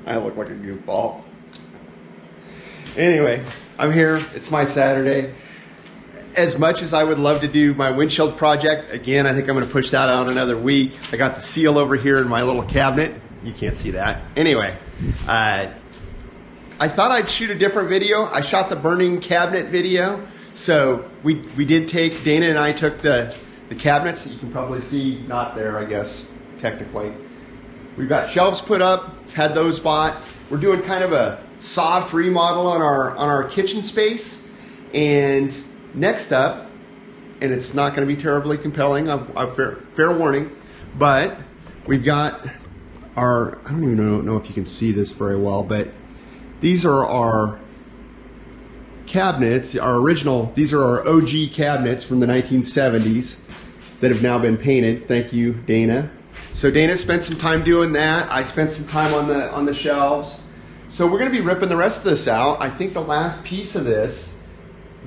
I look like a goofball. Anyway, I'm here. It's my Saturday. As much as I would love to do my windshield project, again, I think I'm going to push that out another week. I got the seal over here in my little cabinet. You can't see that. Anyway, I thought I'd shoot a different video. I shot the burning cabinet video. So we did take, Dana and I took the cabinets that you can probably see, not there, I guess, technically. We've got shelves put up, had those bought. We're doing kind of a soft remodel on our kitchen space. And next up, and it's not going to be terribly compelling, I've fair warning, but we've got our, I don't even know if you can see this very well, but these are our cabinets, our original, these are our OG cabinets from the 1970s that have now been painted. Thank you, Dana. So Dana spent some time doing that. I spent some time on the shelves. So we're going to be ripping the rest of this out. I think the last piece of this,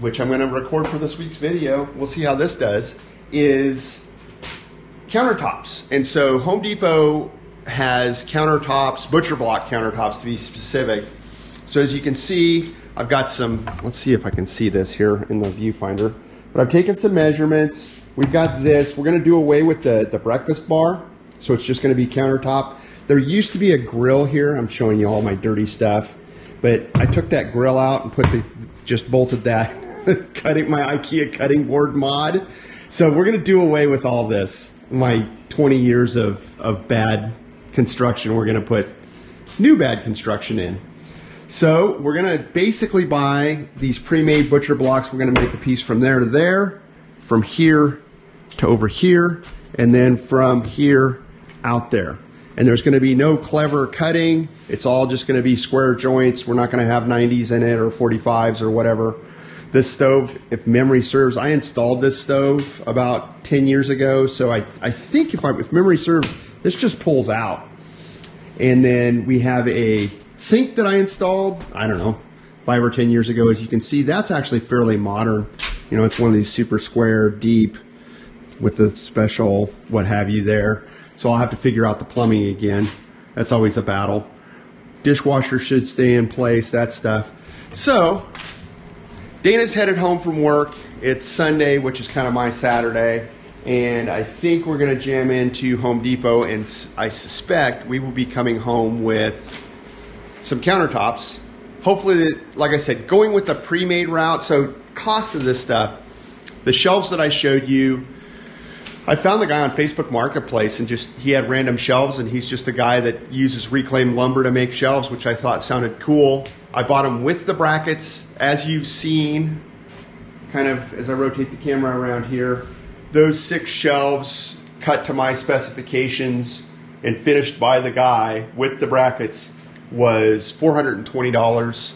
which I'm going to record for this week's video, we'll see how this does, is countertops. And so Home Depot has countertops, butcher block countertops to be specific. So as you can see, I've got some, let's see if I can see this here in the viewfinder, but I've taken some measurements. We've got this, we're going to do away with the breakfast bar. So it's just going to be countertop. There used to be a grill here. I'm showing you all my dirty stuff, but I took that grill out and just bolted that my IKEA cutting board mod. So we're going to do away with all this. My 20 years of bad construction, we're going to put new bad construction in. So we're going to basically buy these pre-made butcher blocks. We're going to make a piece from there to there, from here to over here, and then from here out there. And there's going to be no clever cutting. It's all just going to be square joints. We're not going to have 90s in it or 45s or whatever. This stove, if memory serves, I installed this stove about 10 years ago. So I think if memory serves, this just pulls out. And then we have a sink that I installed, I don't know, 5 or 10 years ago. As you can see, that's actually fairly modern. You know, it's one of these super square, deep, with the special what have you there. So I'll have to figure out the plumbing again. That's always a battle. Dishwasher should stay in place, that stuff. So Dana's headed home from work. It's Sunday, which is kind of my Saturday. And I think we're going to jam into Home Depot, and I suspect we will be coming home with some countertops. Hopefully, like I said, going with the pre-made route. So cost of this stuff, the shelves that I showed you, I found the guy on Facebook Marketplace, and he had random shelves, and he's just a guy that uses reclaimed lumber to make shelves, which I thought sounded cool. I bought them with the brackets, as you've seen, kind of as I rotate the camera around here. Those 6 shelves cut to my specifications and finished by the guy with the brackets was $420.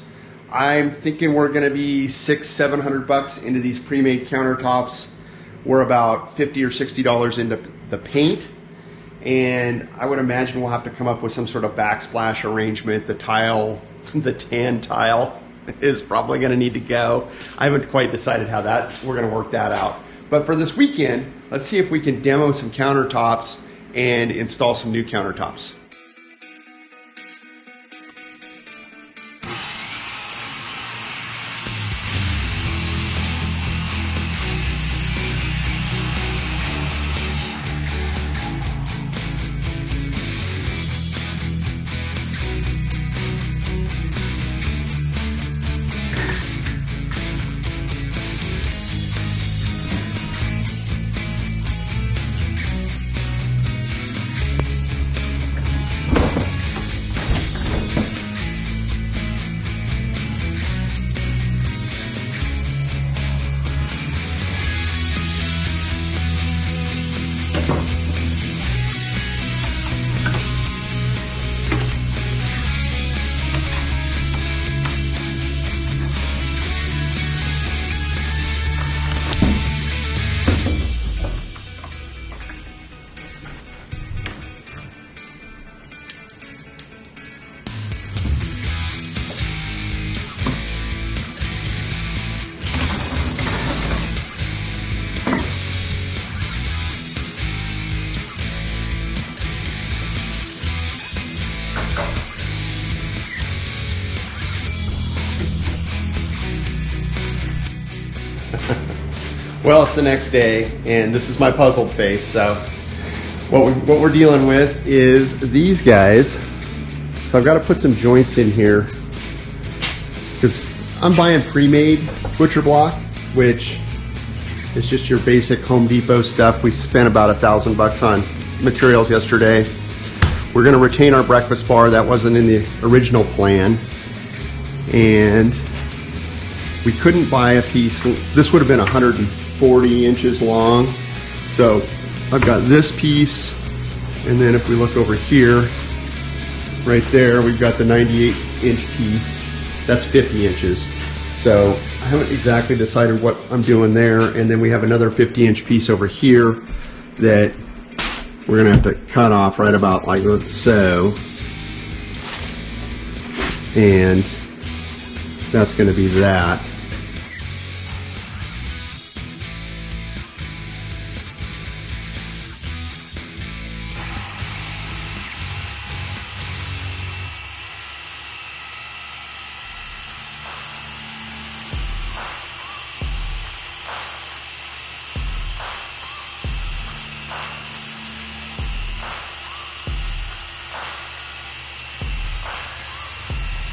I'm thinking we're going to be $600-700 into these pre-made countertops. We're about $50 or $60 into the paint, and I would imagine we'll have to come up with some sort of backsplash arrangement. The tile, the tan tile, is probably going to need to go. I haven't quite decided how we're going to work that out. But for this weekend, let's see if we can demo some countertops and install some new countertops. Well, it's the next day, and this is my puzzled face. So what we're dealing with is these guys. So I've got to put some joints in here because I'm buying pre-made butcher block, which is just your basic Home Depot stuff. We spent about $1,000 on materials yesterday. We're going to retain our breakfast bar. That wasn't in the original plan, and we couldn't buy a piece. This would have been 140 inches long. So I've got this piece, and then if we look over here, right there, we've got the 98-inch piece. That's 50 inches. So I haven't exactly decided what I'm doing there. And then we have another 50-inch piece over here that we're gonna have to cut off right about like so. And that's gonna be that.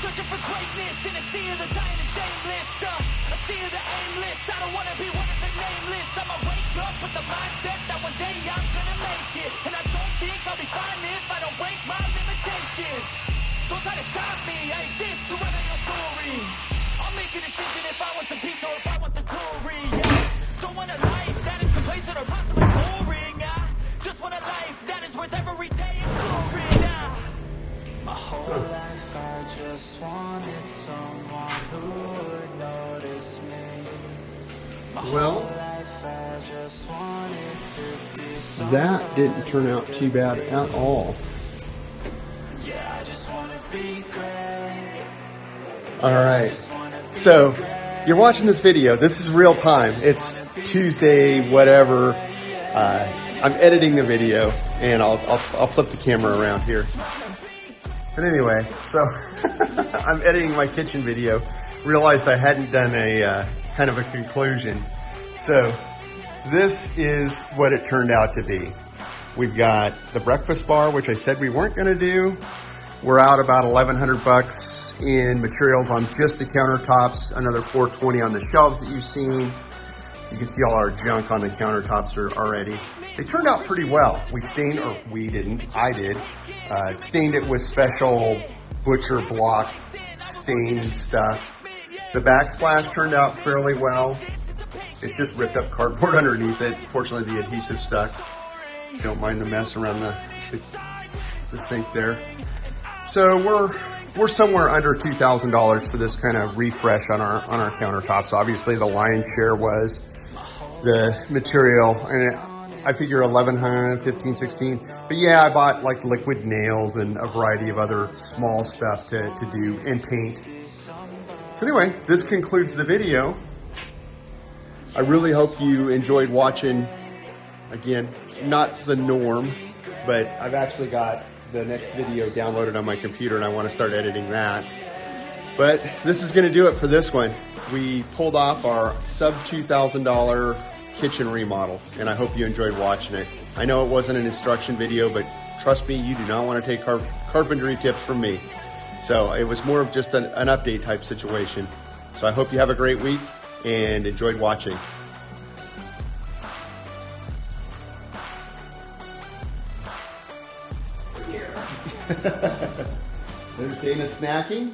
Searching for greatness in a sea of the dying and shameless. A sea of the aimless. I don't wanna be one of the nameless. I'ma wake up with the mindset that one day I'm gonna make it. And I don't think I'll be fine if I don't break my limitations. Don't try to stop me, I exist to write your story. I'll make a decision if I want some peace or if I want the glory. Don't want a life that is complacent or possibly boring. I just want a life that is worth every day exploring. My whole life I just wanted someone who would notice me. Well, that didn't turn out too bad at all. Yeah, I just wanna be great. All right, so you're watching this video. This is real time. It's Tuesday, whatever. I'm editing the video, and I'll flip the camera around here. But anyway, so I'm editing my kitchen video. Realized I hadn't done a kind of a conclusion. So this is what it turned out to be. We've got the breakfast bar, which I said we weren't going to do. We're out about $1,100 in materials on just the countertops. Another $420 on the shelves that you've seen. You can see all our junk on the countertops already. They turned out pretty well. We stained, or we didn't, I did. Stained it with special butcher block stain stuff. The backsplash turned out fairly well. It's just ripped up cardboard underneath it. Fortunately, the adhesive stuck. Don't mind the mess around the sink there. So we're somewhere under $2,000 for this kind of refresh on our countertops. Obviously, the lion's share was the material, and I figure 1,100, 15, 16. But yeah, I bought like liquid nails and a variety of other small stuff to do, and paint. So anyway, this concludes the video. I really hope you enjoyed watching. Again, not the norm, but I've actually got the next video downloaded on my computer and I want to start editing that. But this is going to do it for this one. We pulled off our sub $2,000 kitchen remodel, and I hope you enjoyed watching it. I know it wasn't an instruction video, but trust me, you do not want to take carpentry tips from me. So it was more of just an update type situation. So I hope you have a great week and enjoyed watching. There's Dana snacking.